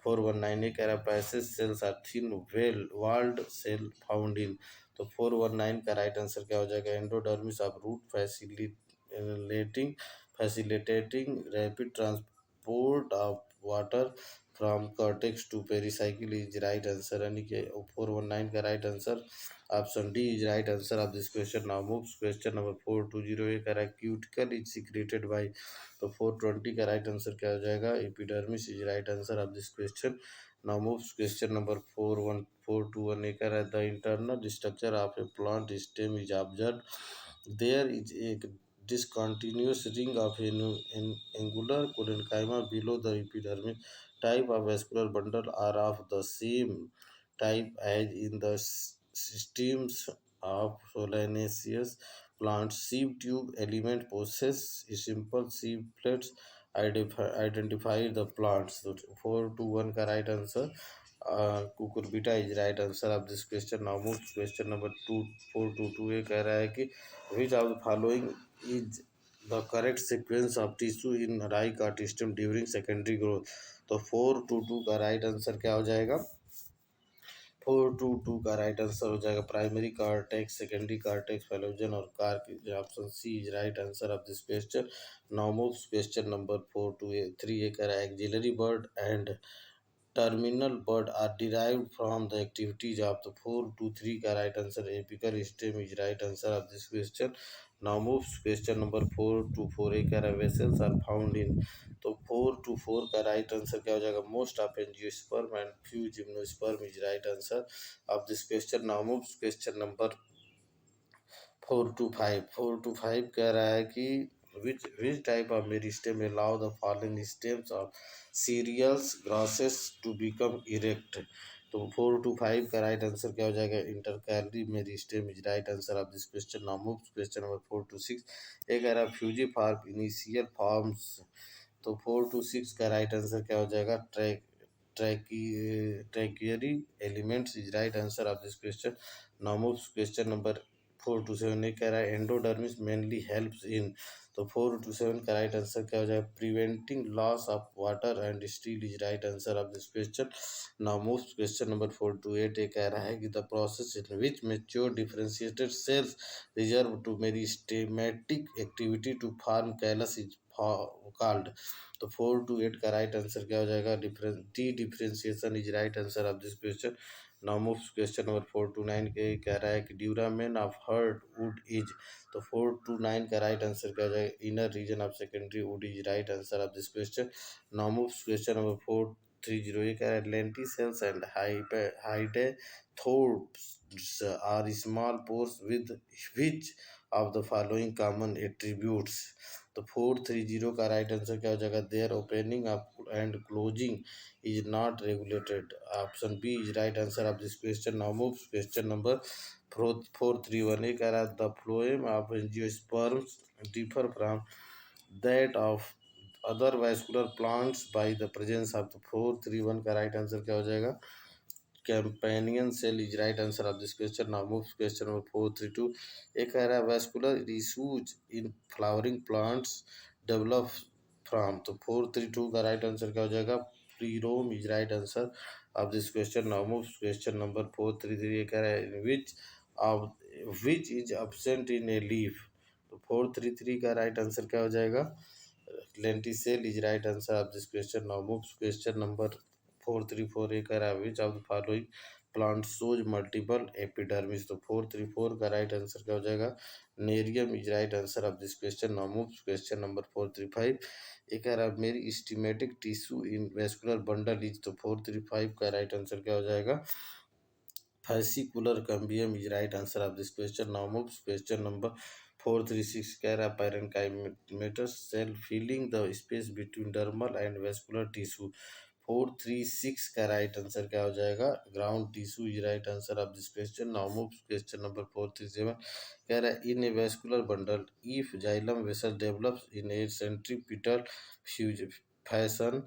419। कह रहा passage cells are thin well walled cell found in. तो 419 का right answer क्या हो जाएगा, endodermis of root facilitating rapid transport of water from cortex to pericycle is right answer. यानी कि 419 का right answer option D is right answer of this question. Now moves question number 420। ये कह रहा है क्यूटिकल इज सिक्रेटेड बाय। तो 420 का right answer क्या हो जाएगा, epidermis is right answer of this question. Now moves question number 421। ये कह रहा है the internal structure of a plant stem is observe there is a discontinuous ring of angular parenchyma below the epidermis। Type of vascular bundle are of the same type as in the stems of solanaceous plants। Sieve tube element possess simple sieve plates। Identify the plants। तो 421 का right answer Cucurbita is right answer of this question. Now move question number 2422। ये कह रहा है कि विच of the following is the correct sequence of tissue in dicot stem during secondary growth। तो 422 का right answer क्या हो जाएगा? 422 का राइट आंसर हो जाएगा primary cortex, secondary cortex, phellogen और cork. Option C is right answer of this question. Now moves question number 423। ये कह रहा है axillary bud and terminal bird are derived from the activities of the 423 का right answer apical stem is right answer of this question। now moves question number 424। एक कह रहा है vessels are found in। तो 424 का right answer क्या हो जाएगा? most of angiosperm and few gymnosperm is right answer of this question। now moves question number 425 कह रहा है कि which type of meristem allow the fallen stems of cereals grasses to become erect। तो 425 का right answer क्या हो जाएगा? Intercalary meristem is right answer of this question. Now move question number 426। एक कह रहा है फ्यूजी फॉर्म इनिशियल फॉर्म्स। तो 426 का राइट आंसर क्या हो जाएगा? Tracheary elements is right answer of this question. Now moves question number 427। ये कह रहा है एंडोडर्मिस मेनली हेल्प्स इन। तो 427 का राइट आंसर क्या हो जाएगा? Preventing loss of water and steel is right answer of this question. Now moves question number 428। ये कह रहा है कि the process in which mature differentiated cells reserve to meristematic activity to form callus is called. तो 428 का right answer क्या हो जाएगा? Dedifferentiation is right answer of this question. Now moves question number 429 के कह रहा है कि duramen of heard would is. तो 429 का राइट आंसर क्या हो जाएगा? Inner region of secondary wood is right answer of this question. Now moves question number 430। ये कह रहा है lenticels and hydathodes are small pores with which of the following common attributes. तो 430 का राइट आंसर क्या हो जाएगा? Their opening up and closing is not regulated. Option B is right answer of this question. Now moves question number 431। ये कह रहा है the phloem of angiosperms differ from that of other vascular plants by the presence of. The 431 का right answer क्या हो जाएगा? companion cell is right answer of this question। now move question number 432। एक कह रहा है vascular tissues in flowering plants develop from। तो 432 का right answer क्या हो जाएगा? plerome is right answer of this question। now move question number 433। ये कह रहा है which is absent in a leaf। तो 433 का right answer क्या हो जाएगा? lenticel is right answer of this question। now move question number 434। एक कह रहा है which of the following plant shows multiple epidermis. तो 434 का राइट आंसर क्या हो जाएगा? Nerium is right answer of this question. Now moves question number 435। एक कह रहा है meristematic tissue in vascular bundle is. तो 435 का राइट आंसर क्या हो जाएगा? fascicular cambium is right answer of this question। now moves question number 436। कह रहा है parenchymatous cell filling the space between dermal and vascular tissue। 436 का right answer क्या हो जाएगा? Ground tissue is right answer of this question. Now moves question number 437। कह रहा है in a vascular bundle if xylem vessel develops in a centripetal fashion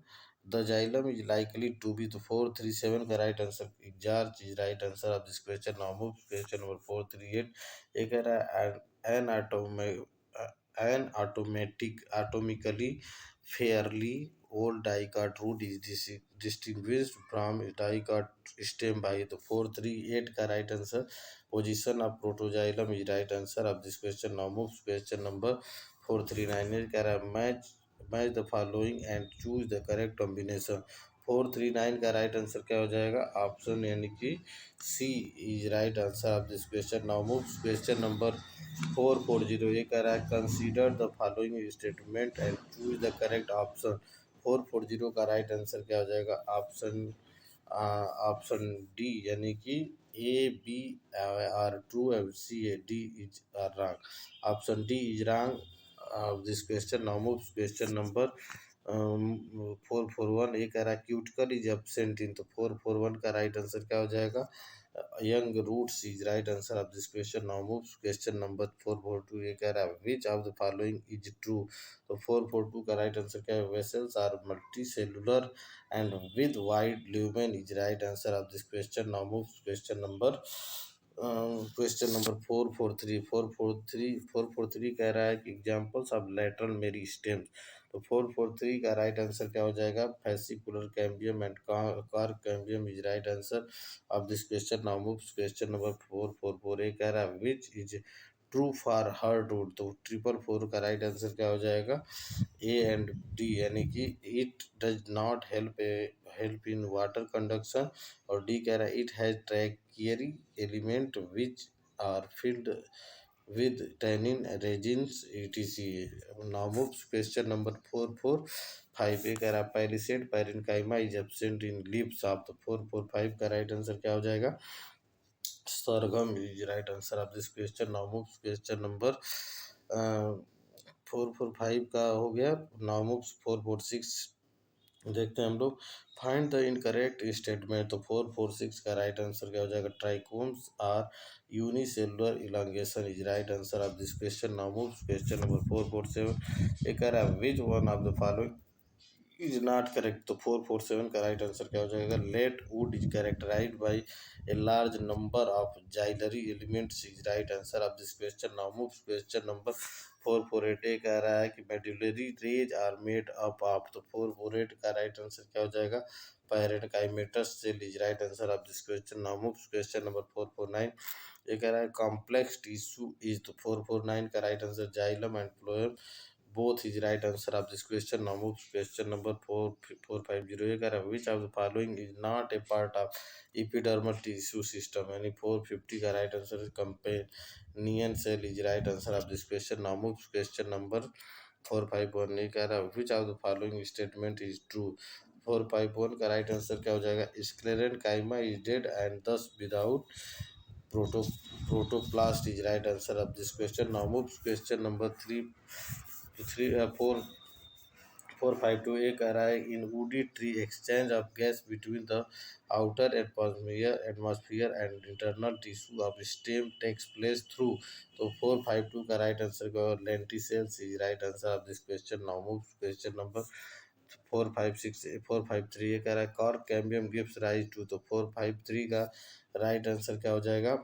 the xylem is likely to be. तो 437 का right answer exarch is right answer of this question. Now move question number 438। ये कह रहा है एन atomically fairly old dicot root is distinguished from dicot stem by। तो 438 का right answer position of protoxylem is right answer of this question. Now move question number 439। कह रहा है match the following and choose the correct combination. 439 का right answer क्या हो जाएगा? Option यानी कि C is right answer of this question. Now move question number 440। ये कह रहा है consider the following statement and choose the correct option. 440 का राइट आंसर क्या हो जाएगा? ऑप्शन डी यानी कि A B are true and C A D is wrong. Option D is wrong of this question। now moves question number 441। ये कह रहा है क्यूटिकल इज एब्सेंट इन। तो 441 का राइट आंसर क्या हो जाएगा? Young roots is right answer of this question. Now moves question number 442। ये कह रहा है which of the following is true. तो 442 का राइट आंसर क्या है? Vessels are multicellular and with wide lumen is right answer of this question. Now moves question number question number 443 कह रहा है कि examples of lateral meristems. तो 443 का राइट आंसर क्या हो जाएगा? Fascicular cambium and cork cambium is right answer of this question. Now move question number 444 कह रहा है विच इज ट्रू फॉर हर रूट। तो 444 का राइट आंसर क्या हो जाएगा? ए एंड डी, यानी कि it does not help in water conduction. और डी कह रहा है it has tracheary element which are filled with tannin resins etc। Now move question number 445 कह रहा है palisade parenchyma is absent in leaves of. तो 445 का राइट आंसर क्या हो जाएगा? Sorghum is right answer of this question. Now move question number 445 का हो गया। नाउ मूव 446 देखते हैं हम लोग। Find the incorrect statement. तो 446 का राइट आंसर क्या हो जाएगा? Trichomes are unicellular elongation is right answer of this question. Now move question number 447 ये कह रहा है which one of the following is not correct. तो 447 का राइट आंसर क्या हो जाएगा? Late wood is characterised by a large number of xylary elements is right answer of this question. Now move question number 448 कह रहा है कि medullary rays are made up of. तो 448 का राइट आंसर क्या हो जाएगा? Parenchymatous cell is right answer of this question. Now move question number 449 ये कह रहा है कॉम्प्लेक्स टिश्यू इज। तो 449 का right answer xylem and phloem both is right answer of this question. Now move question number 4450 ये कह रहा है which of the following is not a part of epidermal tissue system, यानी 450 का right answer is companion cell is right answer of this question. Now move question number 451 ये कह रहा है which of the following statement is true। 451 का right answer क्या हो जाएगा? Sclerenchyma is dead and thus without proto protoplast is right answer of this question. Now move question number 452 ए कह रहा है in woody tree exchange of gas between the outer atmosphere and internal tissue of stem takes place through. तो 452 का right answer का lenticels is right answer of this question. Now move question number 453 ये कह रहा है cork cambium gives rise to. तो 453 का right answer क्या हो जाएगा?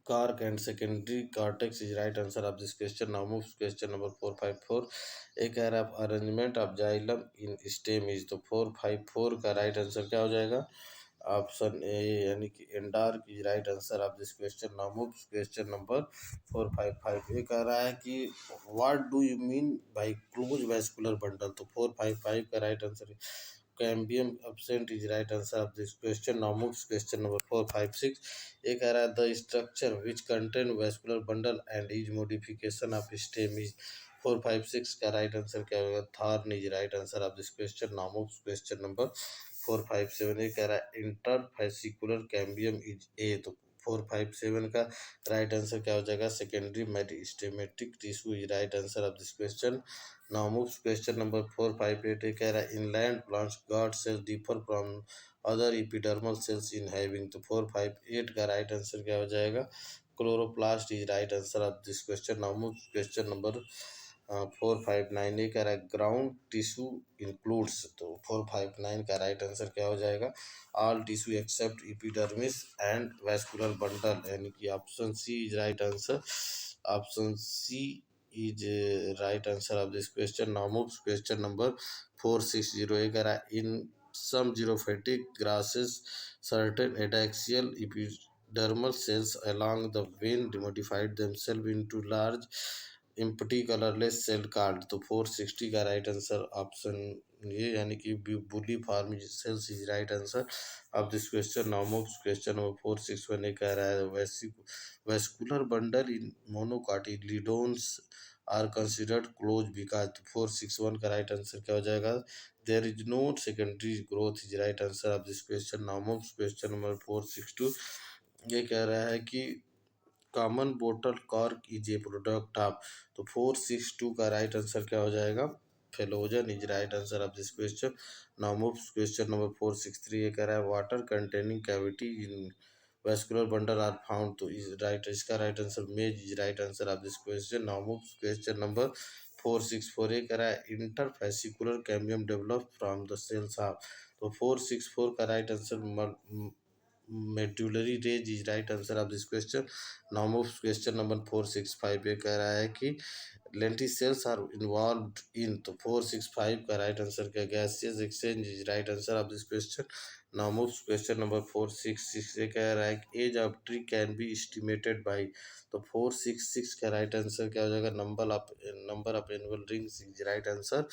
Cork and secondary cortex is right answer of this question. Now moves question number 454 एक कह रहा है arrangement of xylem in stem is. तो 454 का राइट आंसर क्या हो जाएगा? ऑप्शन ए यानी कि एंडार्क is right answer of this question. Now moves question number 455 ये कह रहा है कि what do you mean by close vascular bundle. तो 455 का right answer cambium absent is right answer of this question. Now moves question number 456 ये कह रहा है the structure which contain vascular bundle and is modification of stem is. 456 का right answer क्या होगा? Thorn is right answer of this question. Now moves question number 457 ये कह रहा है इंटरफेसिकुलर कैम्बियम इज ए। तो 457 का राइट आंसर क्या हो जाएगा? Secondary meristematic tissue is right answer of this question. Now moves question number 458 ये कह रहा है in land plants guard cells differ from other epidermal cells in having. तो 458 का राइट आंसर क्या हो जाएगा? Chloroplast is right answer of this question. Now move question number 459 ये कह रहा है ग्राउंड टिश्यू इंक्लूड्स। तो 459 का राइट आंसर क्या हो जाएगा? All tissue except epidermis and vascular bundle, यानी कि option C is right answer. Option C is right answer of this question. Now move question number 460 ये कह रहा है इन some xerophytic grasses certain adaxial epidermal cells along the vein modified themselves into large empty colorless cell called। तो 460 का right answer option ये यानी कि bulliform cells is right answer of this question. Now move question number 461 ये कह रहा है vascular bundle in monocotyledons are considered close because. 461 का राइट आंसर क्या हो जाएगा? There is no secondary growth is right answer of this question. Now move question number 462 ये कह रहा है कि common bottle cork is a product of. तो 462 का राइट आंसर क्या हो जाएगा? Phellogen is right answer of this question. Now move question number 463 ये कह रहा है water containing cavity in vascular bundle are found. तो इज राइट इसका right answer maze is right answer of this question. Now move question number 464 ये कह रहा है interfascicular cambium develop from the cells of. तो 464 का right answer medullary range is right answer of this question. Now move question number 465 पे कह रहा है कि lentil cells are involved in, तो 465 का राइट आंसर क्या, gaseous exchange is right answer of this question. Now move question number 466 से कह रहा है कि age of tree can be estimated by, तो 466 का राइट आंसर क्या हो जाएगा, number of annual rings is right answer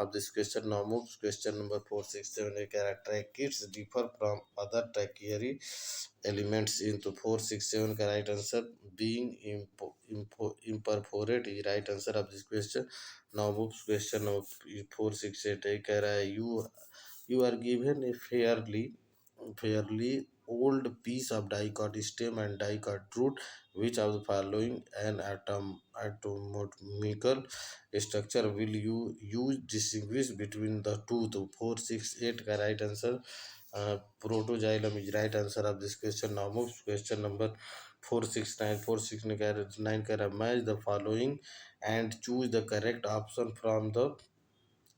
of this question. Now move question number 467 ये कह रहा है tracheids differ from other tracheary elements in, तो 467 का right answer being imperforate is right answer of this question. Now moves question of 468 ये कह रहा है you are given a fairly old piece of dicot stem and dicot root, which of the following an atomical structure will you use distinguish between the two, तो 468 का right answer protoxylem is right answer of this question. Now moves question number 469 कह रहा है match the following and choose the correct option from the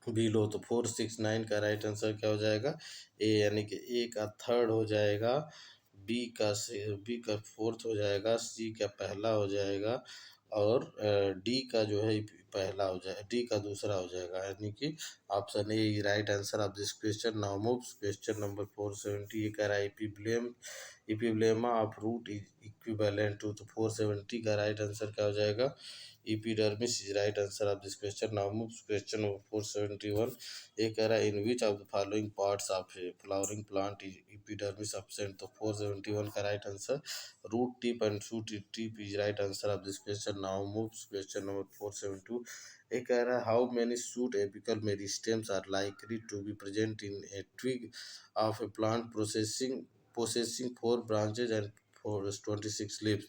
below, तो 469 का right answer क्या हो जाएगा, ए यानी कि ए का थर्ड हो जाएगा, बी का फोर्थ हो जाएगा, सी का पहला हो जाएगा और डी का जो है पहला हो जाएगा, डी का दूसरा हो जाएगा, यानी कि option A right answer of this question. Now moves question number 470 ये कह रहा है epiblema of root is equivalent to, तो 470 का राइट आंसर क्या हो जाएगा, epidermis is right answer of this question. Now moves question number 471 ये कह रहा है in which of the following parts of a flowering plant is epidermis absent, तो 471 का right answer root tip and shoot tip is right answer of this question. Now moves question number 472 ये कह रहा है how many shoot apical meristems are likely to be present in a twig of a plant possessing 4 branches and 26 leaves,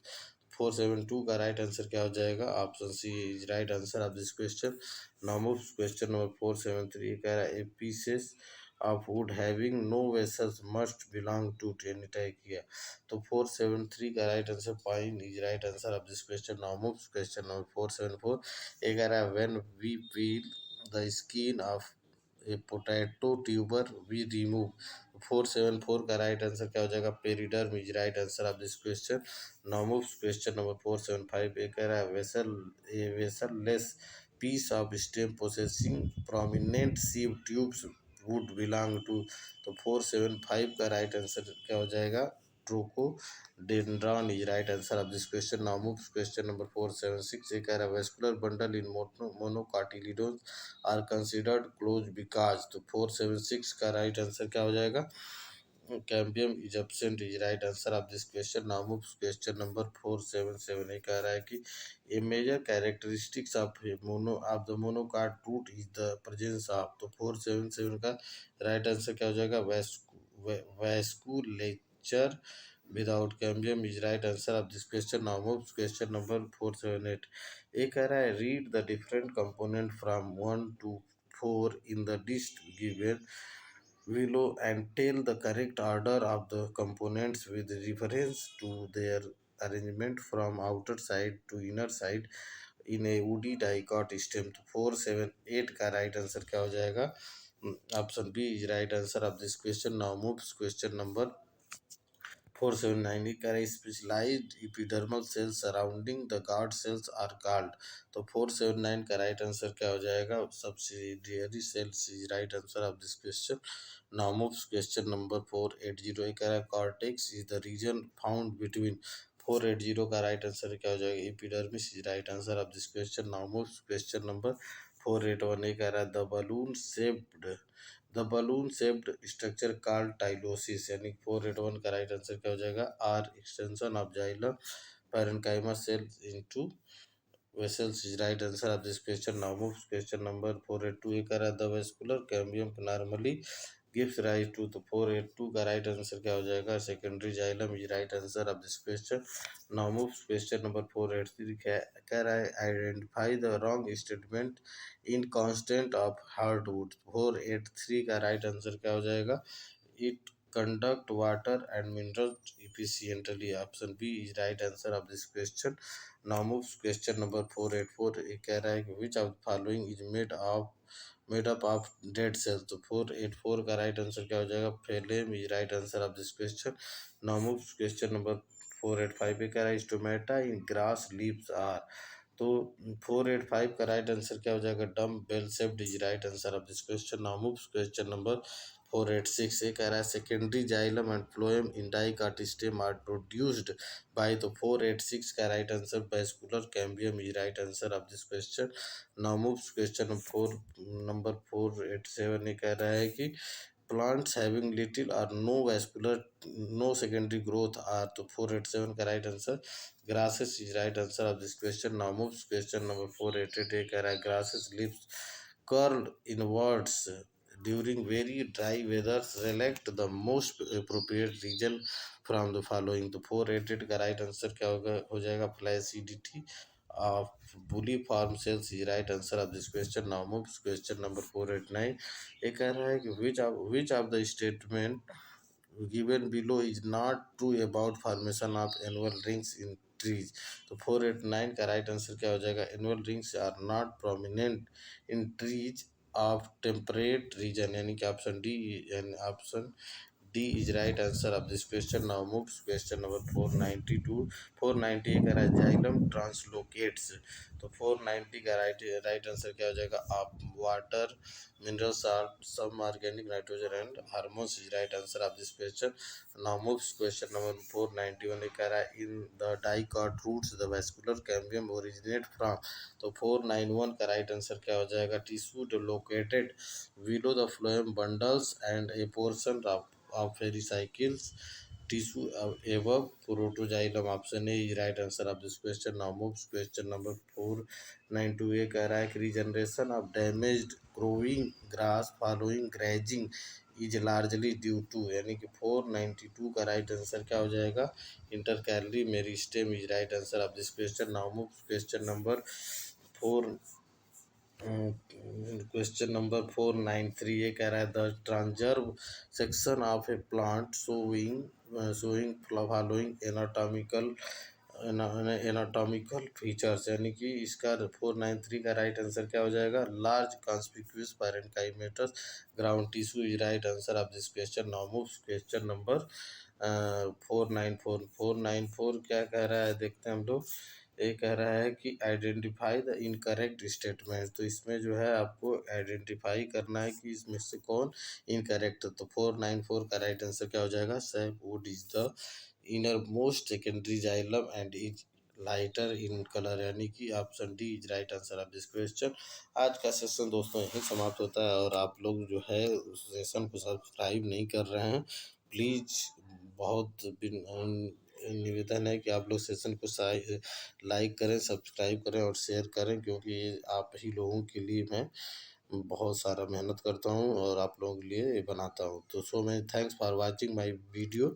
472 का right answer क्या हो जाएगा, option C is right answer of this question. Now moves question number 473 कह रहा है a pieces of wood having no vessels must belong to टेनिटाइकिया, तो 473 का right answer pine is right answer of this question. Now moves question number 474 ये कह रहा है when we peel the skin of a potato tuber we remove, 474 का right answer क्या हो जाएगा, periderm is right answer of this question. Now moves question number 475 ये कह रहा है vessel less piece of stem possessing prominent sieve tubes would belong to, तो 475 का राइट आंसर क्या हो जाएगा, trochodendron is right answer of this question. Now moves question number 476 ये कह रहा है vascular bundle in monocotyledons are considered close because, तो 476 का राइट आंसर क्या हो जाएगा, cambium is absent is right answer of this question. Now moves question number 477 ये कह रहा है कि a major characteristics of the monocot root is the presence of, तो 477 का राइट आंसर क्या हो जाएगा, vasculature without cambium is right answer of this question. Now moves question number 478 ये कह रहा है read the different component from 1 to 4 in the list given below and tell the correct order of the components with reference to their arrangement from outer side to inner side in a woody dicot stem, तो 478 का right answer क्या हो जाएगा, option B is right answer of this question. Now moves question number 479 का specialised epidermal cells surrounding the guard cells are called, तो 479 का right answer क्या हो जाएगा, subsidiary cells is right answer of this question. Now moves question number 480 कह रहा है cortex is the region found between, 480 का राइट आंसर क्या हो जाएगा, epidermis is right answer of this question. Now moves question number 481 ये कह रहा है the balloon shaped structure called tylosis, यानी 481 का राइट आंसर क्या हो जाएगा, are extension of xylem parenchyma cell into vessels is right answer of this question. Now moves question number 482 ये कह रहा है the vascular cambium normally gives rise to, तो 482 का राइट आंसर क्या हो जाएगा, secondary xylem is right answer of this question. Now moves question number 483 कह रहा है identify the wrong statement in constant of hardwood, 483 का राइट आंसर क्या हो जाएगा, it conduct water and minerals efficiently, option B is right answer of this question. Now moves question number 484 ये कह रहा है कि which of the following is made of made up of dead cells. तो 484 का राइट आंसर क्या हो जाएगा? Phloem is right answer of this question. Now move question number 485 पे कह रहा है stomata in grass leaves are. तो 485 का राइट आंसर क्या हो जाएगा? Dumbbell shaped is right answer of this question. Now move question number 486 ये कह रहा है secondary xylem and phloem in dicot stem are produced by. तो 486 का right answer vascular cambium is right answer of this question. Now move question number 487 ये कह रहा है कि plants having little or no vascular no secondary growth are। तो 487 का right answer grasses is right answer of this question। now moves question number 488 ये कह रहा है grasses leaves curl inwards during very dry weather, select the most appropriate region from the following। तो 488 का right answer क्या होगा? हो जाएगा flaccidity of bully form cells is right answer of this question। now moves question number 489 ये कह रहा है कि which of the statement given below is not true about formation of annual rings in trees। तो 489 का right answer क्या हो जाएगा? Annual rings are not prominent in trees of temperate region, यानी कि option D and option D is right answer of this question. Now moves question number 492 490 कह रहा है जाइलम ट्रांसलोकेट्स। तो 490 का राइट आंसर क्या हो जाएगा? आप water mineral salt some organic nitrogen and hormones is right answer of this question. Now moves question number 491 ये कह रहा है in the dicot roots the vascular cambium originate from. तो 491 का राइट आंसर क्या हो जाएगा? Tissue located below the phloem bundles and a portion of pericycles tissue above protoxylem। option A is right answer of this question। now moves question number 492 ये कह रहा है कि regeneration of damaged growing grass following grazing is largely due to, यानी कि 492 का right answer क्या हो जाएगा? Intercalary meristem is right answer of this question. Now move question number 4 question number 493 ये कह रहा है the transverse section of a plant showing following anatomical features, यानी कि इसका 493 का राइट आंसर क्या हो जाएगा? Large conspicuous parenchymatous ground tissue is right answer of this question. Now move question number 494 क्या कह रहा है देखते हैं हम लोग। ये कह रहा है कि आइडेंटिफाई द इनकरेक्ट स्टेटमेंट। तो इसमें जो है आपको आइडेंटिफाई करना है कि इसमें से कौन इनकरेक्ट है। तो 494 का राइट आंसर क्या हो जाएगा? Sapwood is the inner most secondary xylem and is lighter in colour, यानी कि option D is right answer of this question. आज का सेशन दोस्तों यहीं समाप्त होता है, और आप लोग जो है उस सेशन को सब्सक्राइब नहीं कर रहे हैं, प्लीज़ बहुत निवेदन है कि आप लोग सेशन को लाइक करें, सब्सक्राइब करें और शेयर करें, क्योंकि ये आप ही लोगों के लिए मैं बहुत सारा मेहनत करता हूँ और आप लोगों के लिए ये बनाता हूँ। तो सो मैं thanks for watching my video.